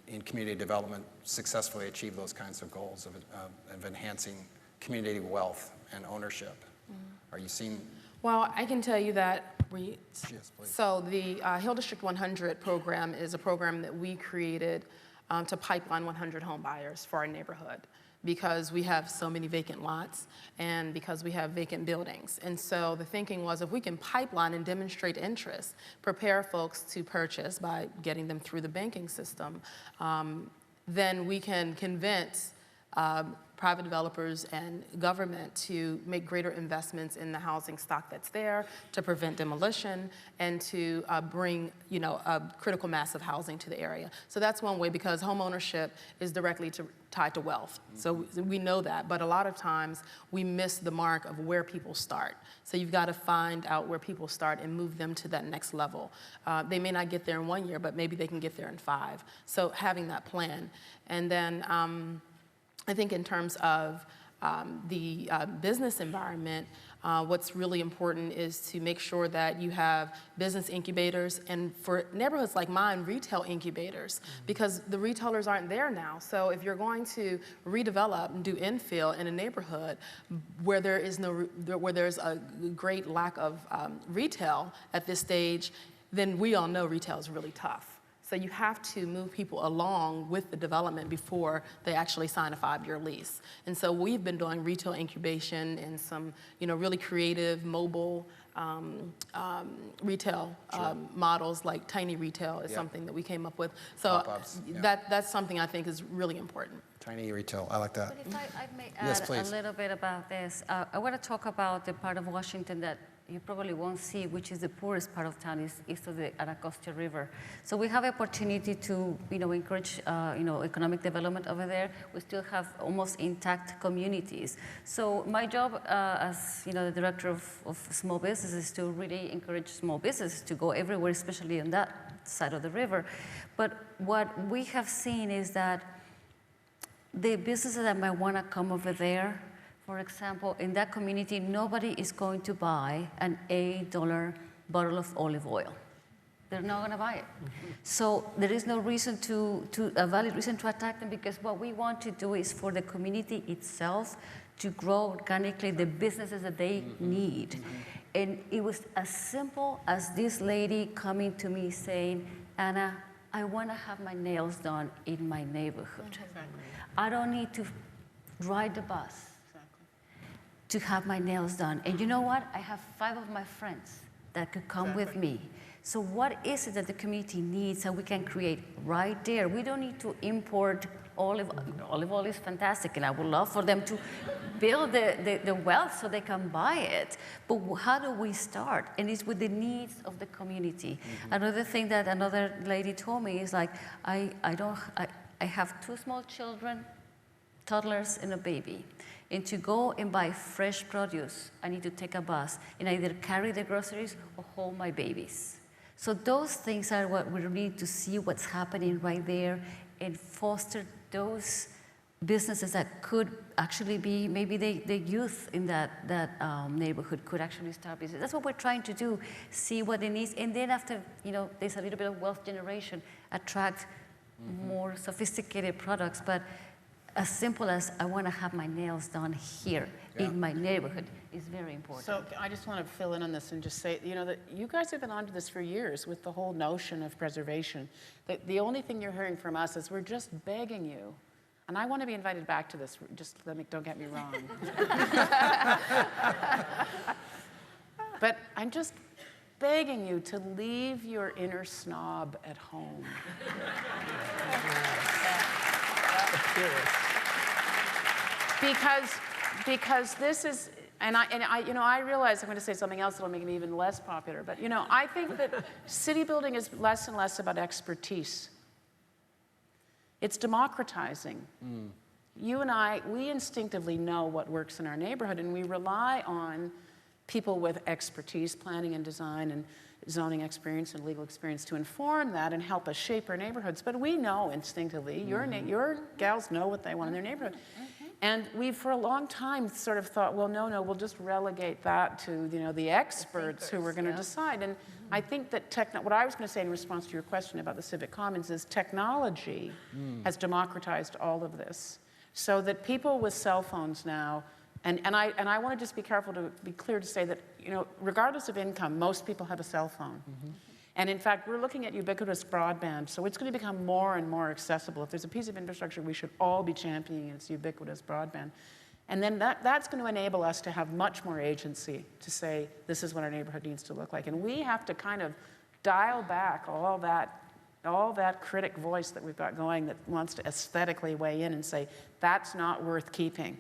in community development successfully achieve those kinds of goals of enhancing community wealth and ownership? Are you seeing? Well, I can tell you that Yes, please. so the Hill District 100 program is a program that we created to pipeline 100 home buyers for our neighborhood, because we have so many vacant lots and because we have vacant buildings. And so the thinking was, if we can pipeline and demonstrate interest, prepare folks to purchase by getting them through the banking system, then we can convince private developers and government to make greater investments in the housing stock that's there, to prevent demolition, and to bring, a critical mass of housing to the area. So that's one way, because home ownership is directly tied to wealth. So we know that, but a lot of times we miss the mark of where people start. So you've got to find out where people start and move them to that next level. They may not get there in 1 year, but maybe they can get there in 5. So having that plan. And then I think in terms of the business environment, what's really important is to make sure that you have business incubators, and for neighborhoods like mine, retail incubators, because the retailers aren't there now. So if you're going to redevelop and do infill in a neighborhood where there's a great lack of retail at this stage, then we all know retail is really tough. So you have to move people along with the development before they actually sign a 5-year lease. And so we've been doing retail incubation and some, really creative mobile retail models, like tiny retail is something that we came up with. So that's something I think is really important. Tiny retail, I like that. But if I may Yes, add please. a little bit about this, I want to talk about the part of Washington that you probably won't see, which is the poorest part of town, is east of the Anacostia River. So we have opportunity to, encourage, economic development over there. We still have almost intact communities. So my job as, the director of small businesses is to really encourage small businesses to go everywhere, especially on that side of the river. But what we have seen is that the businesses that might want to come over there, for example, in that community, nobody is going to buy an $8 bottle of olive oil. They're not going to buy it. So there is no reason a valid reason to attack them, because what we want to do is for the community itself to grow organically the businesses that they need. And it was as simple as this lady coming to me saying, Anna, I want to have my nails done in my neighborhood. I don't need to ride the bus to have my nails done. And you know what? I have 5 of my friends that could come with me. So what is it that the community needs that we can create right there? We don't need to import olive oil is fantastic, and I would love for them to build the wealth so they can buy it. But how do we start? And it's with the needs of the community. Another thing that another lady told me is like, I have 2 small children, toddlers and a baby. And to go and buy fresh produce, I need to take a bus and either carry the groceries or hold my babies. So those things are what we need to see what's happening right there and foster those businesses that could actually be, maybe the youth in that neighborhood could actually start business. That's what we're trying to do, see what they need. And then after, there's a little bit of wealth generation, attract more sophisticated products. But as simple as I want to have my nails done here in my neighborhood is very important. So I just want to fill in on this and just say, that you guys have been onto this for years with the whole notion of preservation. The only thing you're hearing from us is we're just begging you, and I want to be invited back to this, don't get me wrong. But I'm just begging you to leave your inner snob at home. Because this is, I realize I'm going to say something else that'll make me even less popular, but I think that city building is less and less about expertise. It's democratizing. You and I, we instinctively know what works in our neighborhood, and we rely on people with expertise, planning and design and zoning experience and legal experience to inform that and help us shape our neighborhoods. But we know instinctively, your gals know what they want in their neighborhood. And we've for a long time sort of thought, well, no, we'll just relegate that to the experts who are going to decide. And I think that what I was going to say in response to your question about the Civic Commons is technology has democratized all of this, so that people with cell phones now, and I want to just be careful to be clear to say that regardless of income, most people have a cell phone. And in fact, we're looking at ubiquitous broadband, so it's going to become more and more accessible. If there's a piece of infrastructure we should all be championing, it's ubiquitous broadband. And then that's going to enable us to have much more agency to say, this is what our neighborhood needs to look like. And we have to kind of dial back all that critic voice that we've got going that wants to aesthetically weigh in and say, that's not worth keeping.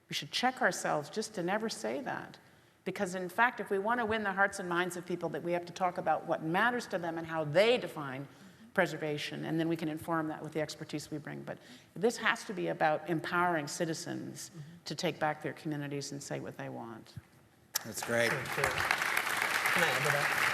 We should check ourselves just to never say that. Because in fact, if we want to win the hearts and minds of people, that we have to talk about what matters to them and how they define preservation, and then we can inform that with the expertise we bring. But this has to be about empowering citizens to take back their communities and say what they want. That's great. Can I add to that?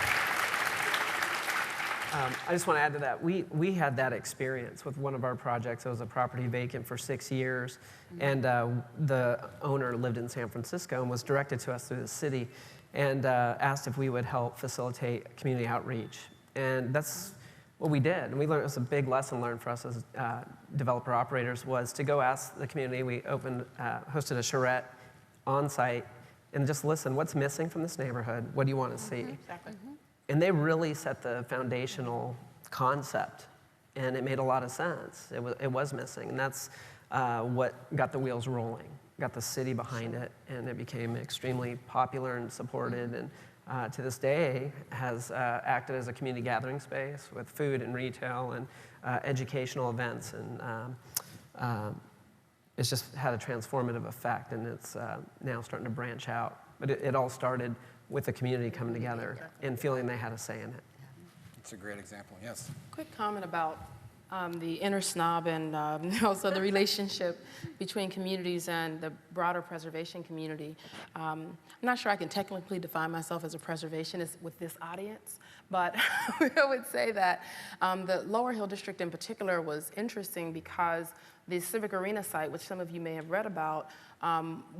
I just want to add to that. We had that experience with one of our projects. It was a property vacant for 6 years, and the owner lived in San Francisco and was directed to us through the city and asked if we would help facilitate community outreach. And that's what we did. And we learned, it was a big lesson learned for us as developer operators, was to go ask the community. We hosted a charrette on site and just listen, what's missing from this neighborhood? What do you want to see? Exactly. And they really set the foundational concept, and it made a lot of sense. It was missing, and that's what got the wheels rolling, got the city behind it, and it became extremely popular and supported, and to this day has acted as a community gathering space with food and retail and educational events, and it's just had a transformative effect, and it's now starting to branch out. But it all started with the community coming together and feeling they had a say in it. It's a great example, yes. Quick comment about the inner snob and also the relationship between communities and the broader preservation community. I'm not sure I can technically define myself as a preservationist with this audience, but I would say that the Lower Hill District in particular was interesting because the Civic Arena site, which some of you may have read about,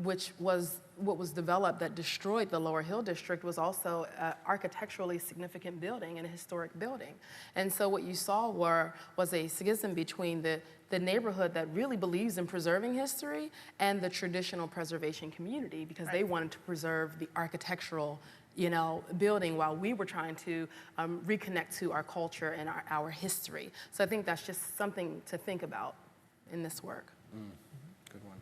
which was what was developed that destroyed the Lower Hill District, was also an architecturally significant building and a historic building. And so what you saw was a schism between the neighborhood that really believes in preserving history and the traditional preservation community, because they wanted to preserve the architectural building while we were trying to reconnect to our culture and our history. So I think that's just something to think about in this work. Good one.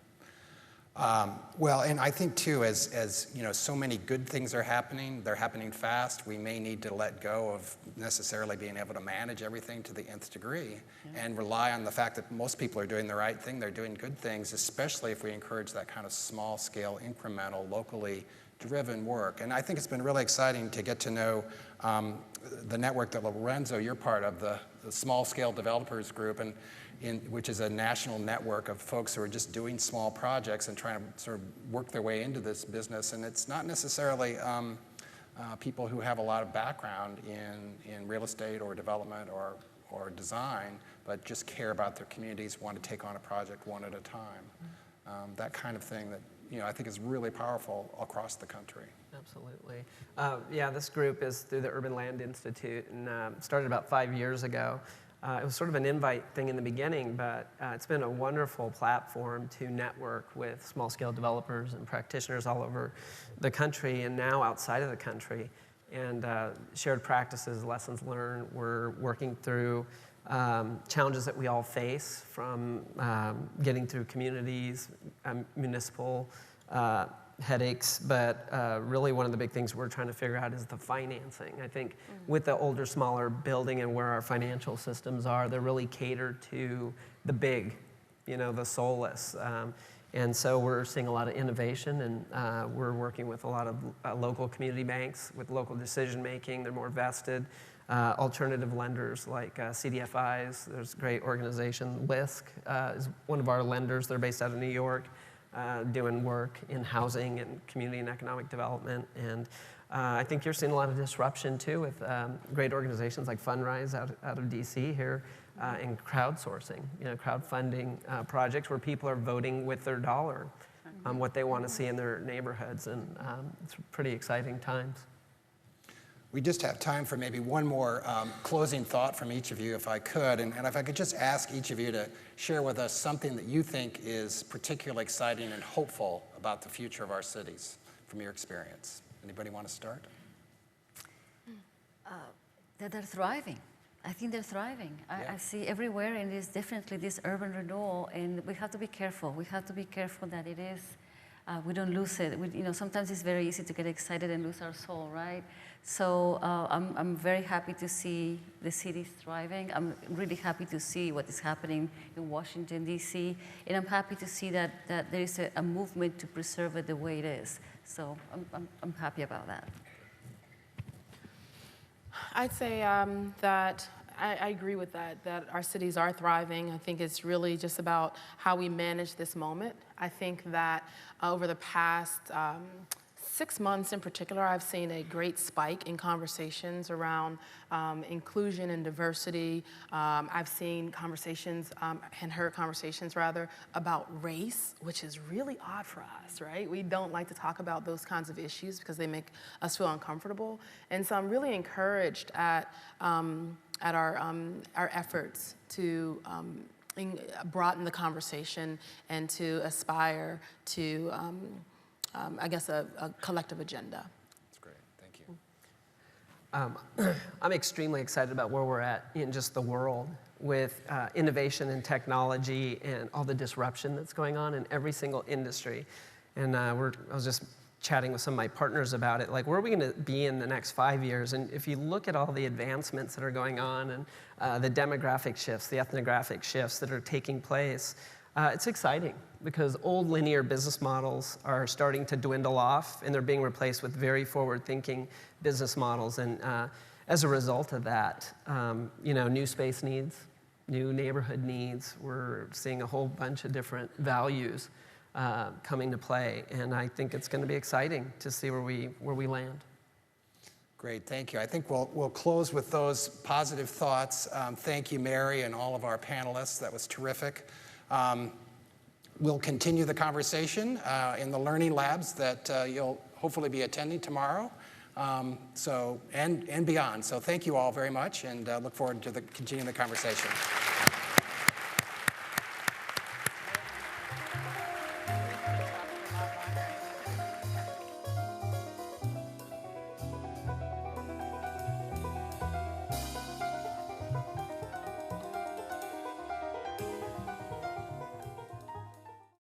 Well, and I think too, as so many good things are happening, they're happening fast. We may need to let go of necessarily being able to manage everything to the nth degree and rely on the fact that most people are doing the right thing. They're doing good things, especially if we encourage that kind of small scale, incremental, locally driven work. And I think it's been really exciting to get to know the network that Lorenzo, you're part of, the small scale developers group, and which is a national network of folks who are just doing small projects and trying to sort of work their way into this business. And it's not necessarily people who have a lot of background in real estate or development or design, but just care about their communities, want to take on a project one at a time. That kind of thing that I think is really powerful across the country. Absolutely. Yeah, this group is through the Urban Land Institute, and started about 5 years ago. It was sort of an invite thing in the beginning, but it's been a wonderful platform to network with small-scale developers and practitioners all over the country and now outside of the country. And shared practices, lessons learned. We're working through challenges that we all face, from getting through communities, municipal headaches, but really one of the big things we're trying to figure out is the financing. I think with the older, smaller building and where our financial systems are, they're really catered to the big, the soulless. And so we're seeing a lot of innovation, and we're working with a lot of local community banks with local decision making. They're more vested. Alternative lenders like CDFIs. There's a great organization. LISC is one of our lenders. They're based out of New York, doing work in housing and community and economic development. And I think you're seeing a lot of disruption too with great organizations like Fundrise out of DC here, in crowdsourcing, crowdfunding projects where people are voting with their dollar on what they want to see in their neighborhoods. And it's pretty exciting times. We just have time for maybe one more closing thought from each of you, if I could. And if I could just ask each of you to share with us something that you think is particularly exciting and hopeful about the future of our cities from your experience. Anybody want to start? That they're thriving. I think they're thriving. I see everywhere, and there's definitely this urban renewal, and we have to be careful. We have to be careful that it is, we don't lose it. Sometimes it's very easy to get excited and lose our soul, right? So I'm very happy to see the city thriving. I'm really happy to see what is happening in Washington, D.C., and I'm happy to see that there is a movement to preserve it the way it is. So I'm happy about that. I'd say that I agree with that our cities are thriving. I think it's really just about how we manage this moment. I think that over the past 6 months in particular, I've seen a great spike in conversations around inclusion and diversity. I've seen conversations, and heard conversations rather, about race, which is really odd for us, right? We don't like to talk about those kinds of issues because they make us feel uncomfortable. And so I'm really encouraged at our efforts to broaden the conversation and to aspire to I guess, a collective agenda. That's great. Thank you. I'm extremely excited about where we're at in just the world with innovation and technology and all the disruption that's going on in every single industry. And I was just chatting with some of my partners about it. Like, where are we going to be in the next 5 years? And if you look at all the advancements that are going on and the demographic shifts, the ethnographic shifts that are taking place, it's exciting because old linear business models are starting to dwindle off, and they're being replaced with very forward-thinking business models. And as a result of that, new space needs, new neighborhood needs. We're seeing a whole bunch of different values coming to play, and I think it's going to be exciting to see where we land. Great, thank you. I think we'll close with those positive thoughts. Thank you, Mary, and all of our panelists. That was terrific. We'll continue the conversation in the learning labs that you'll hopefully be attending tomorrow, and beyond. So thank you all very much, and look forward to continuing the conversation.